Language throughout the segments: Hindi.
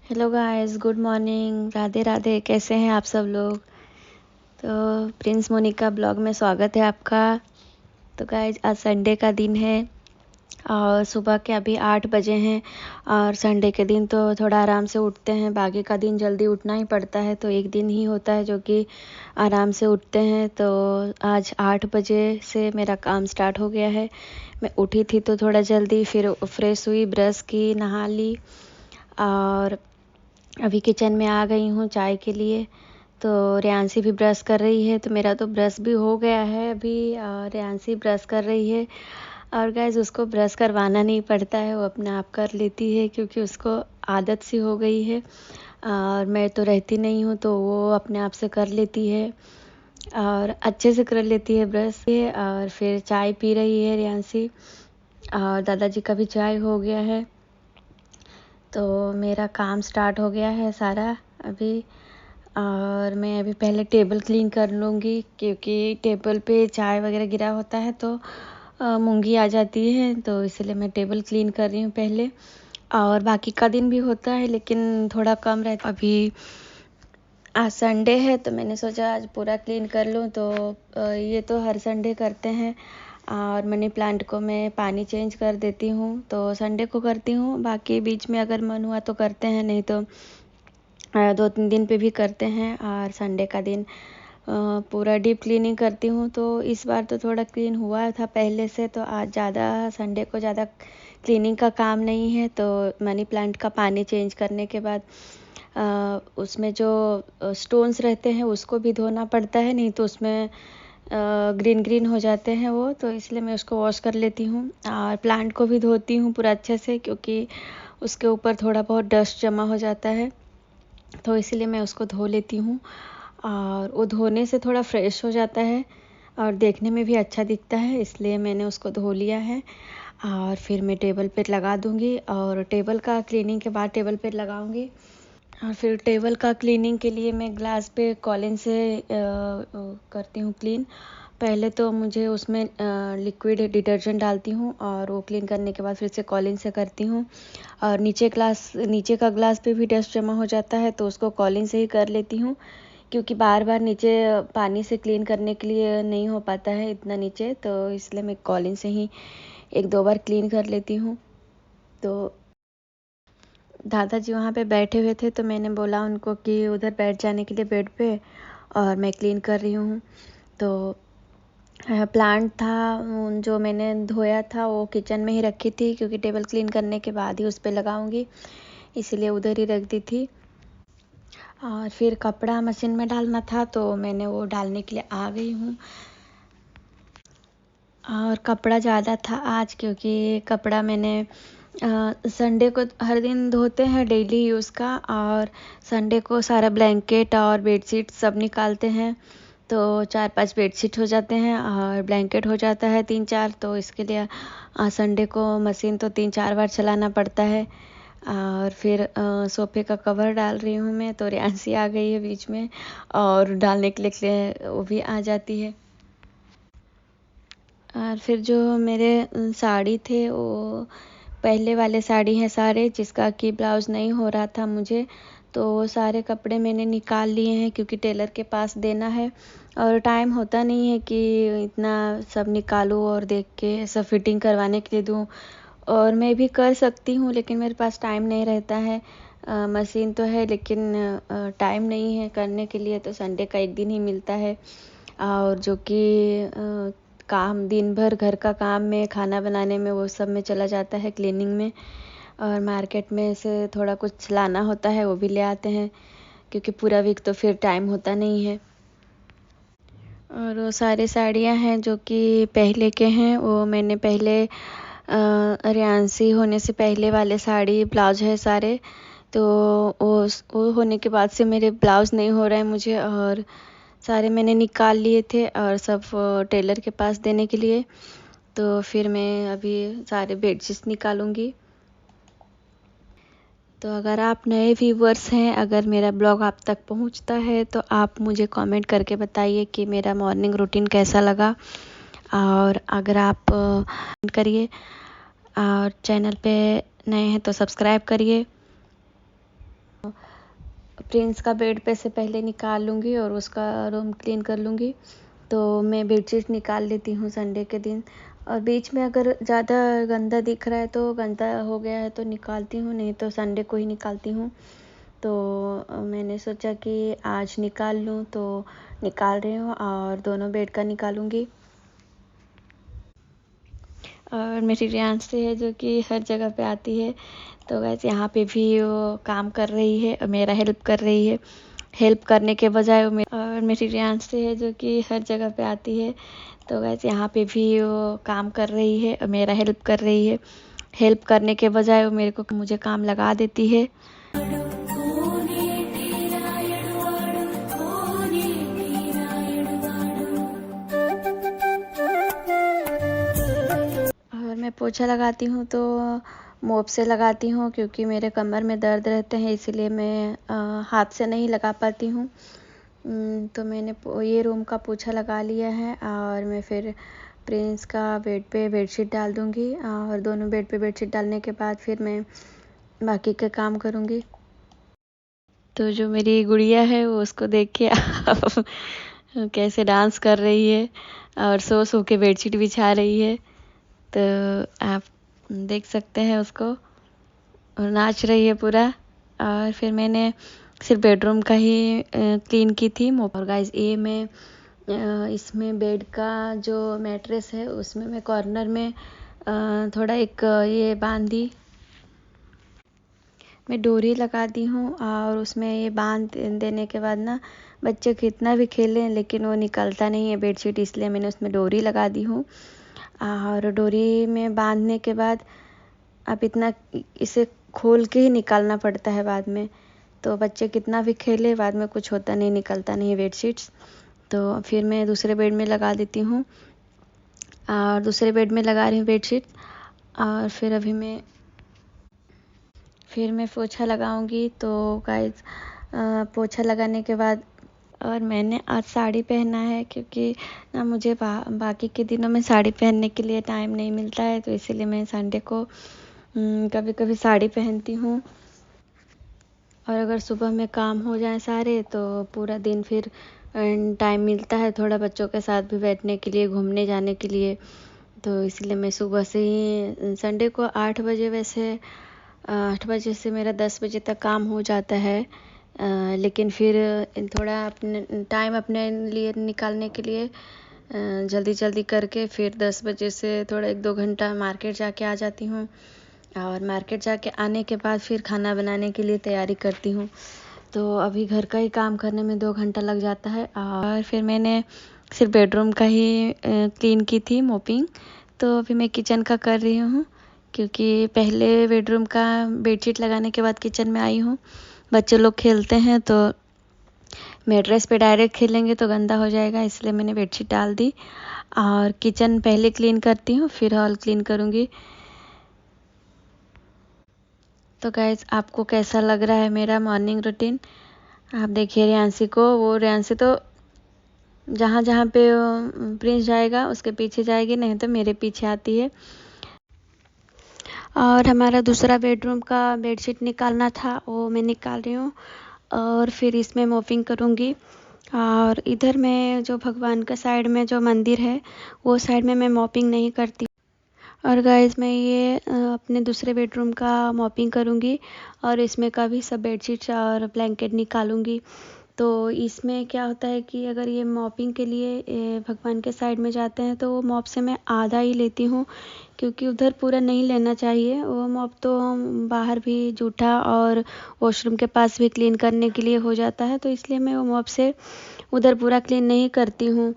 Hello guys, good morning, Radhe Radhe. कैसे हैं आप सब लोग? तो प्रिंस मोनिका ब्लॉग में स्वागत है आपका। तो गाइस, आज संडे का दिन है और सुबह के अभी 8 बजे हैं। और संडे के दिन तो थोड़ा आराम से उठते हैं, बाकी का दिन जल्दी उठना ही पड़ता है। तो एक दिन ही होता है जो कि आराम से उठते हैं। तो आज 8 बजे से मेरा काम स्टार्ट हो गया है। मैं उठी थी तो थोड़ा जल्दी, फिर फ्रेश हुई, ब्रश की, नहा ली और अभी किचन में आ गई हूँ चाय के लिए। तो रेयांशी भी ब्रश कर रही है, तो मेरा तो ब्रश भी हो गया है अभी। रेयांशी ब्रश कर रही है और गैस उसको ब्रश करवाना नहीं पड़ता है, वो अपने आप कर लेती है क्योंकि उसको आदत सी हो गई है। और मैं तो रहती नहीं हूँ तो वो अपने आप से कर लेती है और अच्छे से कर लेती है ब्रश। और फिर चाय पी रही है रेयांशी और दादाजी का भी चाय हो गया है। तो मेरा काम स्टार्ट हो गया है सारा अभी। और मैं अभी पहले टेबल क्लीन कर लूँगी क्योंकि टेबल पे चाय वगैरह गिरा होता है तो मूंगी आ जाती है, तो इसलिए मैं टेबल क्लीन कर रही हूँ पहले। और बाकी का दिन भी होता है लेकिन थोड़ा कम रहता। अभी आज संडे है तो मैंने सोचा आज पूरा क्लीन कर लूँ। तो ये तो हर संडे करते हैं। और मनी प्लांट को मैं पानी चेंज कर देती हूँ, तो संडे को करती हूँ। बाकी बीच में अगर मन हुआ तो करते हैं, नहीं तो 2-3 दिन पे भी करते हैं। और संडे का दिन पूरा डीप क्लीनिंग करती हूँ। तो इस बार तो थोड़ा क्लीन हुआ था पहले से, तो आज ज़्यादा संडे को ज़्यादा क्लीनिंग का काम नहीं है। तो मनी प्लांट का पानी चेंज करने के बाद उसमें जो स्टोन्स रहते हैं उसको भी धोना पड़ता है, नहीं तो उसमें ग्रीन ग्रीन हो जाते हैं वो। तो इसलिए मैं उसको वॉश कर लेती हूँ और प्लांट को भी धोती हूँ पूरा अच्छे से, क्योंकि उसके ऊपर थोड़ा बहुत डस्ट जमा हो जाता है। तो इसलिए मैं उसको धो लेती हूँ और वो धोने से थोड़ा फ्रेश हो जाता है और देखने में भी अच्छा दिखता है, इसलिए मैंने उसको धो लिया है। और फिर मैं टेबल पे लगा दूँगी और टेबल का क्लीनिंग के बाद टेबल पे लगाऊँगी। और फिर टेबल का क्लीनिंग के लिए मैं ग्लास पे कॉलिन से करती हूँ क्लीन। पहले तो मुझे उसमें लिक्विड डिटर्जेंट डालती हूँ और वो क्लीन करने के बाद फिर से कॉलिन से करती हूँ। और नीचे का ग्लास पे भी डस्ट जमा हो जाता है तो उसको कॉलिन से ही कर लेती हूँ, क्योंकि बार बार नीचे पानी से क्लीन करने के लिए नहीं हो पाता है इतना नीचे, तो इसलिए मैं कॉलिन से ही 1-2 बार क्लीन कर लेती हूँ। तो दादाजी वहाँ पे बैठे हुए थे तो मैंने बोला उनको कि उधर बैठ जाने के लिए बेड पे, और मैं क्लीन कर रही हूँ। तो प्लांट था जो मैंने धोया था वो किचन में ही रखी थी, क्योंकि टेबल क्लीन करने के बाद ही उस पर लगाऊंगी, इसीलिए उधर ही रख दी थी। और फिर कपड़ा मशीन में डालना था तो मैंने वो डालने के लिए आ गई हूँ। और कपड़ा ज़्यादा था आज, क्योंकि कपड़ा मैंने संडे को हर दिन धोते हैं डेली यूज़ का, और संडे को सारा ब्लैंकेट और बेडशीट सब निकालते हैं। तो 4-5 बेडशीट हो जाते हैं और ब्लैंकेट हो जाता है 3-4। तो इसके लिए संडे को मशीन तो 3-4 बार चलाना पड़ता है। और फिर सोफ़े का कवर डाल रही हूँ मैं, तो रेयांशी आ गई है बीच में और डालने के लिए वो भी आ जाती है। और फिर जो मेरे साड़ी थे वो पहले वाले साड़ी हैं सारे, जिसका कि ब्लाउज़ नहीं हो रहा था मुझे, तो वो सारे कपड़े मैंने निकाल लिए हैं क्योंकि टेलर के पास देना है। और टाइम होता नहीं है कि इतना सब निकालूँ और देख के सब फिटिंग करवाने के लिए दूँ। और मैं भी कर सकती हूँ लेकिन मेरे पास टाइम नहीं रहता है। मशीन तो है लेकिन टाइम नहीं है करने के लिए, तो संडे का एक दिन ही मिलता है। और जो कि काम दिन भर घर का काम में, खाना बनाने में, वो सब में चला जाता है, क्लीनिंग में। और मार्केट में से थोड़ा कुछ लाना होता है वो भी ले आते हैं, क्योंकि पूरा वीक तो फिर टाइम होता नहीं है। और वो सारे साड़ियाँ हैं जो कि पहले के हैं, वो मैंने पहले रेयांशी होने से पहले वाले साड़ी ब्लाउज है सारे। तो वो होने के बाद से मेरे ब्लाउज़ नहीं हो रहे हैं मुझे, और सारे मैंने निकाल लिए थे और सब टेलर के पास देने के लिए। तो फिर मैं अभी सारे बेडशीट्स निकालूंगी। तो अगर आप नए व्यूवर्स हैं, अगर मेरा ब्लॉग आप तक पहुंचता है तो आप मुझे कमेंट करके बताइए कि मेरा मॉर्निंग रूटीन कैसा लगा। और अगर आप करिए और चैनल पे नए हैं तो सब्सक्राइब करिए। प्रिंस का बेड पे से पहले निकाल लूँगी और उसका रूम क्लीन कर लूँगी। तो मैं बेडशीट निकाल लेती हूँ संडे के दिन, और बीच में अगर ज़्यादा गंदा दिख रहा है तो गंदा हो गया है तो निकालती हूँ, नहीं तो संडे को ही निकालती हूँ। तो मैंने सोचा कि आज निकाल लूँ, तो निकाल रही हूँ और दोनों बेड का निकालूँगी। और मेरी रियांशी है जो कि हर जगह पे आती है, तो वैसे यहाँ पे भी वो काम कर रही है और मेरा हेल्प कर रही है। हेल्प करने के बजाय और मेरी रियांशी है जो कि हर जगह पे आती है, तो वैसे यहाँ पे भी वो काम कर रही है और मेरा हेल्प कर रही है। हेल्प करने के बजाय वो मुझे काम लगा देती है। और मैं पोछा लगाती हूँ तो मोप से लगाती हूँ, क्योंकि मेरे कमर में दर्द रहते हैं, इसीलिए मैं हाथ से नहीं लगा पाती हूँ। तो मैंने ये रूम का पोछा लगा लिया है और मैं फिर प्रिंस का बेड पे बेडशीट डाल दूँगी, और दोनों बेड पे बेडशीट डालने के बाद फिर मैं बाकी का काम करूँगी। तो जो मेरी गुड़िया है वो उसको देख के कैसे डांस कर रही है और सो सो के बेडशीट बिछा रही है, तो आप देख सकते हैं उसको, और नाच रही है पूरा। और फिर मैंने सिर्फ बेडरूम का ही क्लीन की थी। और गाइस ये मैं इसमें बेड का जो मैट्रेस है उसमें मैं कॉर्नर में थोड़ा एक ये बांध दी, मैं डोरी लगा दी हूँ, और उसमें ये बांध देने के बाद ना बच्चे कितना भी खेलें लेकिन वो निकलता नहीं है बेडशीट, इसलिए मैंने उसमें डोरी लगा दी हूँ। और डोरी में बांधने के बाद अब इतना इसे खोल के ही निकालना पड़ता है बाद में, तो बच्चे कितना भी खेले बाद में कुछ होता नहीं, निकलता नहीं बेडशीट्स। तो फिर मैं दूसरे बेड में लगा देती हूँ, और दूसरे बेड में लगा रही हूँ बेडशीट। और फिर अभी मैं पोछा लगाऊंगी। तो गाइस पोछा लगाने के बाद, और मैंने आज साड़ी पहना है क्योंकि ना मुझे बाकी के दिनों में साड़ी पहनने के लिए टाइम नहीं मिलता है, तो इसीलिए मैं संडे को कभी कभी साड़ी पहनती हूँ। और अगर सुबह में काम हो जाए सारे तो पूरा दिन फिर टाइम मिलता है थोड़ा बच्चों के साथ भी बैठने के लिए, घूमने जाने के लिए। तो इसलिए मैं सुबह से ही संडे को 8 बजे, वैसे 8 बजे से मेरा 10 बजे तक काम हो जाता है, लेकिन फिर थोड़ा अपने टाइम अपने लिए निकालने के लिए जल्दी जल्दी करके फिर 10 बजे से थोड़ा 1-2 घंटा मार्केट जाके आ जाती हूँ, और मार्केट जाके आने के बाद फिर खाना बनाने के लिए तैयारी करती हूँ। तो अभी घर का ही काम करने में 2 घंटा लग जाता है। और फिर मैंने सिर्फ बेडरूम का ही क्लीन की थी, मोपिंग। तो अभी मैं किचन का कर रही हूँ, क्योंकि पहले बेडरूम का बेडशीट लगाने के बाद किचन में आई हूँ। बच्चे लोग खेलते हैं तो मैट्रेस पे डायरेक्ट खेलेंगे तो गंदा हो जाएगा, इसलिए मैंने बेडशीट डाल दी। और किचन पहले क्लीन करती हूँ, फिर हॉल क्लीन करूँगी। तो गाइस आपको कैसा लग रहा है मेरा मॉर्निंग रूटीन? आप देखिए रियांशी तो जहाँ जहाँ पे प्रिंस जाएगा उसके पीछे जाएगी, नहीं तो मेरे पीछे आती है। और हमारा दूसरा बेडरूम का बेडशीट निकालना था, वो मैं निकाल रही हूँ, और फिर इसमें मोपिंग करूँगी। और इधर में जो भगवान का साइड में जो मंदिर है वो साइड में मैं मॉपिंग नहीं करती। और गाइस मैं ये अपने दूसरे बेडरूम का मॉपिंग करूँगी, और इसमें का भी सब बेडशीट्स और ब्लैंकेट निकालूँगी। तो इसमें क्या होता है कि अगर ये मॉपिंग के लिए भगवान के साइड में जाते हैं तो वो मॉप से मैं आधा ही लेती हूँ, क्योंकि उधर पूरा नहीं लेना चाहिए। वो मॉप तो बाहर भी जूठा और वॉशरूम के पास भी क्लीन करने के लिए हो जाता है, तो इसलिए मैं वो मॉप से उधर पूरा क्लीन नहीं करती हूँ।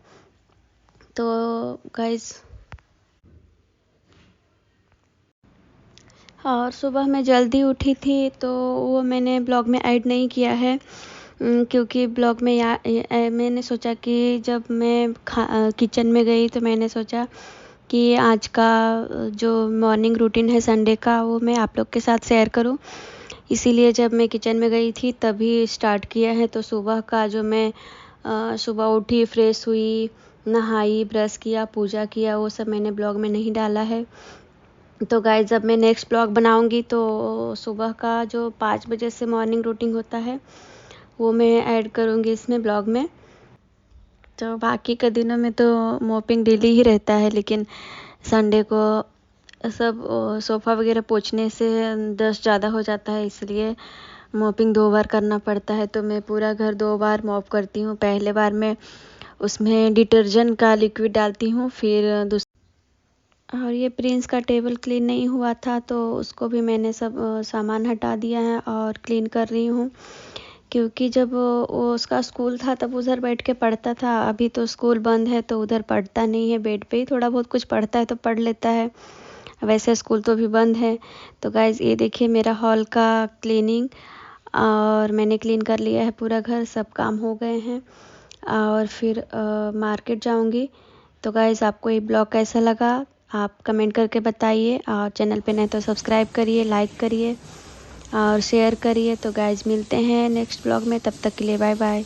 तो गाइस, और सुबह मैं जल्दी उठी थी तो वो मैंने ब्लॉग में ऐड नहीं किया है, क्योंकि ब्लॉग में मैंने सोचा कि जब मैं किचन में गई तो मैंने सोचा कि आज का जो मॉर्निंग रूटीन है संडे का वो मैं आप लोग के साथ शेयर करूं। इसीलिए जब मैं किचन में गई थी तभी स्टार्ट किया है। तो सुबह का जो मैं सुबह उठी, फ्रेश हुई, नहाई, ब्रश किया, पूजा किया, वो सब मैंने ब्लॉग में नहीं डाला है। तो गाइस जब मैं नेक्स्ट ब्लॉग बनाऊंगी तो सुबह का जो 5 बजे से मॉर्निंग रूटीन होता है वो मैं ऐड करूंगी इसमें ब्लॉग में। तो बाकी के दिनों में तो मॉपिंग डेली ही रहता है, लेकिन संडे को सब सोफ़ा वगैरह पोंछने से डस्ट ज़्यादा हो जाता है, इसलिए मॉपिंग 2 बार करना पड़ता है। तो मैं पूरा घर 2 बार मॉप करती हूँ। पहले बार मैं उसमें डिटर्जेंट का लिक्विड डालती हूँ, फिर और ये प्रिंस का टेबल क्लीन नहीं हुआ था तो उसको भी मैंने सब सामान हटा दिया है और क्लीन कर रही हूँ, क्योंकि जब वो उसका स्कूल था तब उधर बैठ के पढ़ता था। अभी तो स्कूल बंद है तो उधर पढ़ता नहीं है, बेड पे ही थोड़ा बहुत कुछ पढ़ता है तो पढ़ लेता है। वैसे स्कूल तो भी बंद है। तो गाइज़ ये देखिए मेरा हॉल का क्लीनिंग, और मैंने क्लीन कर लिया है पूरा घर, सब काम हो गए हैं और फिर मार्केट जाऊंगी। तो गाइज़ आपको ये ब्लॉग कैसा लगा आप कमेंट करके बताइए, और चैनल पे नए तो सब्सक्राइब करिए, लाइक करिए और शेयर करिए। तो गाइज़ मिलते हैं नेक्स्ट ब्लॉग में, तब तक के लिए बाय बाय।